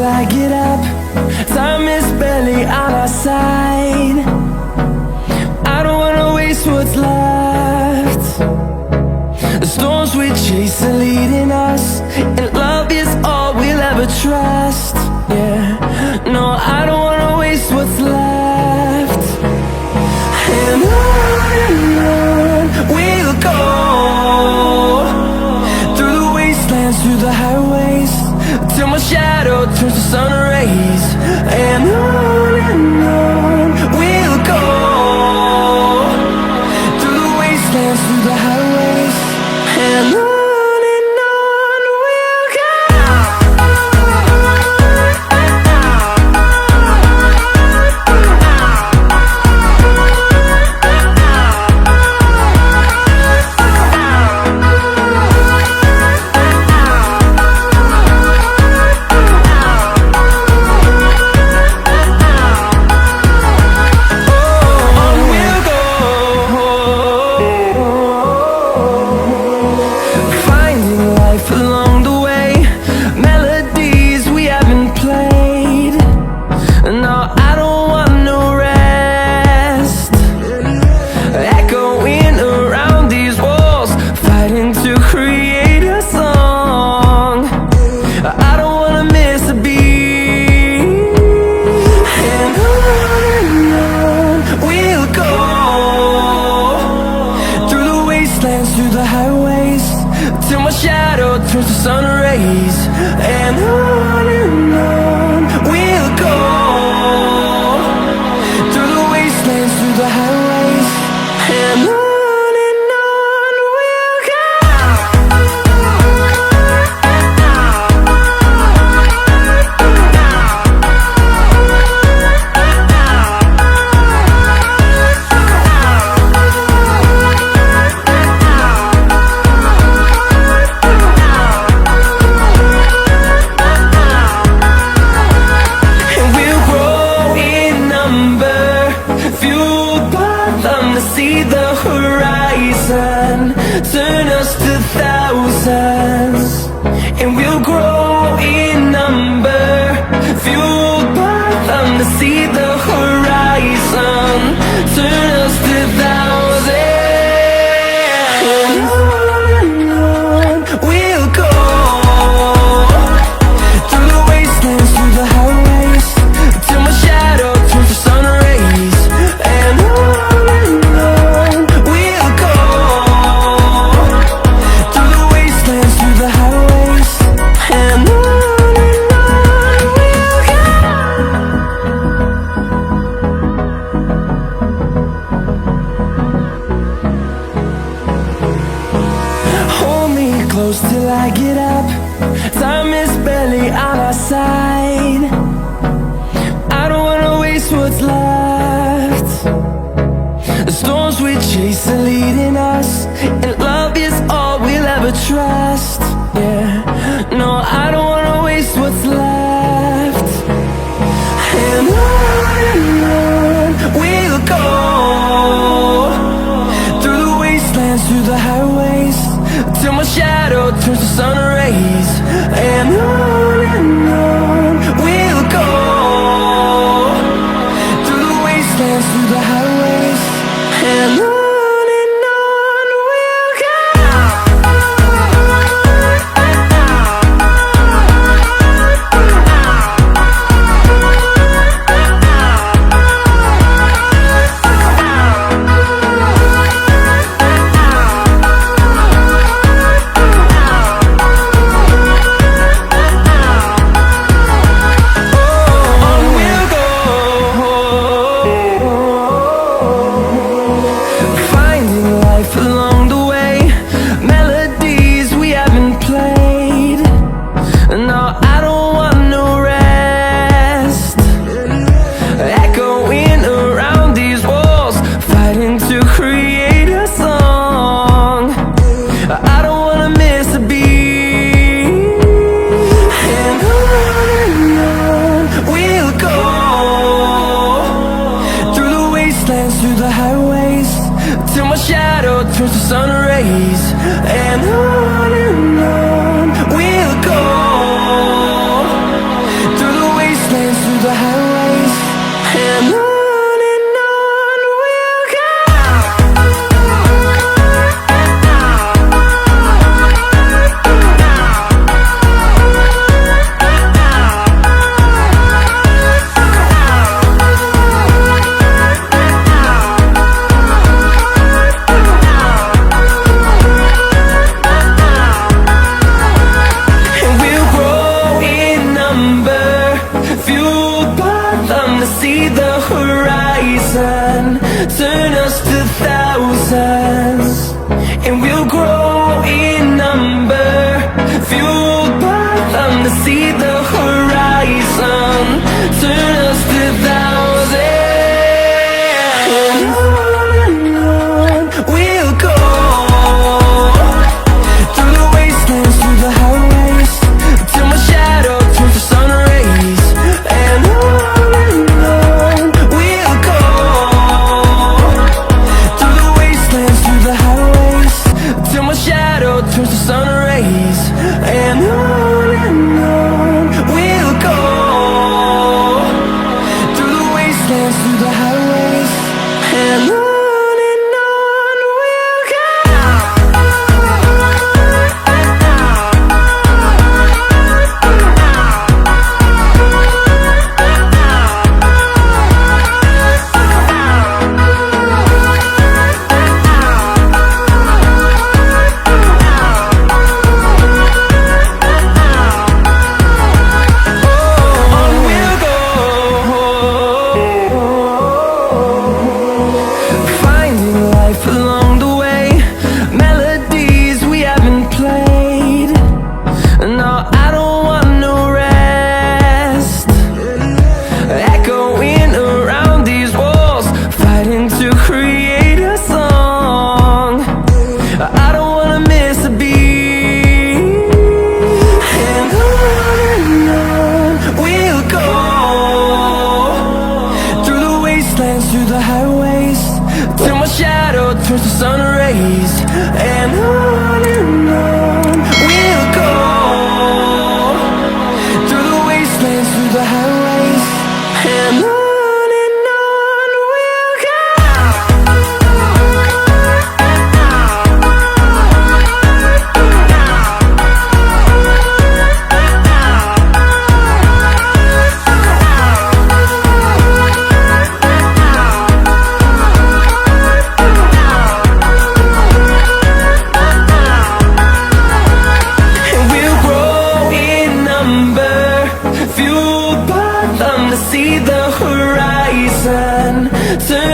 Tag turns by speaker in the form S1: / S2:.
S1: till I get up. Time is barely on our side. I don't wanna waste what's left. The storms we chase are leading us, and love is all we'll ever trust. Yeah, no, I don't wanna waste what's left. And on we'll go, through the wastelands, through the highways, till my shadow turns to sun rays. And on we'll go, through the wastelands, through the highways, and on we'll go. Through the highways, till my shadow turns to sun rays. And on we'll go, through the wastelands, through the highways, and on we'll go. See the horizon, turn us to thousands, and we'll grow in number, fueled by them. To see the horizon, turn us to thousands, and on we'll go, through the wastelands, through the highways, till my shadow turns to sun rays. And close till I get up. Time is barely on our side. I don't wanna waste what's left. The storms we chase are leading us, and love is all we'll ever trust. Yeah, no, I don't wanna waste what's left. And on we'll go, through the wastelands, through the highways, till my shadow turns to sun rays. And on we'll go, through the wastelands, through the highways, and on. turns to sun rays, and on we'll go through the see the horizon, turn us to thousands, and we'll grow in number, fueled by them to see the horizon, turn us to thousands. And on we'll go, through the wastelands, through the highways, till my shadow turns to sun rays. And on we'll go, through the wastelands, through the highways, till my shadow turns to sun rays. And on we'll go, through the wastelands, through the highways. And on we'll go. Along the way, melodies we haven't played. No, I don't want no rest, echoing around these walls, fighting to create a song. I don't wanna miss a beat. And on we'll go, through the wastelands, through the highways, till my shadow turns to sun rays. And on we'll go, through the wastelands, through the highways. And on we'll go. Fueled by them to see the horizon, turn